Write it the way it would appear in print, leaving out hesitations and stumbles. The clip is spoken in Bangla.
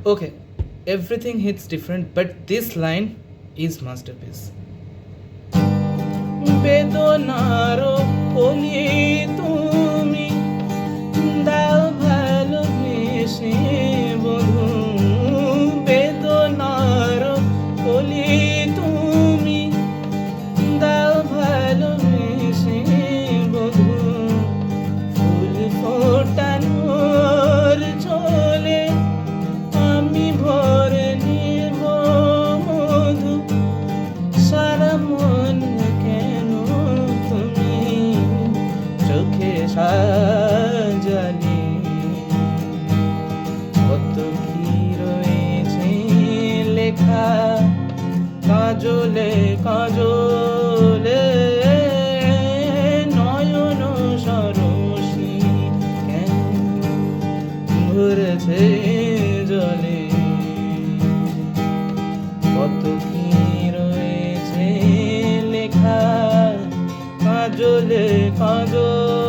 Okay, everything hits different, but this line is masterpiece. বেদনারও কলি তুমি দাও ভালোবেসে বধু, বেদনারও কলি তুমি দাও ভালোবেসে বধু, ফুল ফোটানোর চলে আমি ভরে নিব মধু, সারা মন কেন তুমি চোখে সাজালে, কত কি রয়েছে লেখা কাজলে কাজলে, নয়ন সরসী কেন ভরেছে জলে, কত কি রয়েছে লেখা কাজলে কাজলে।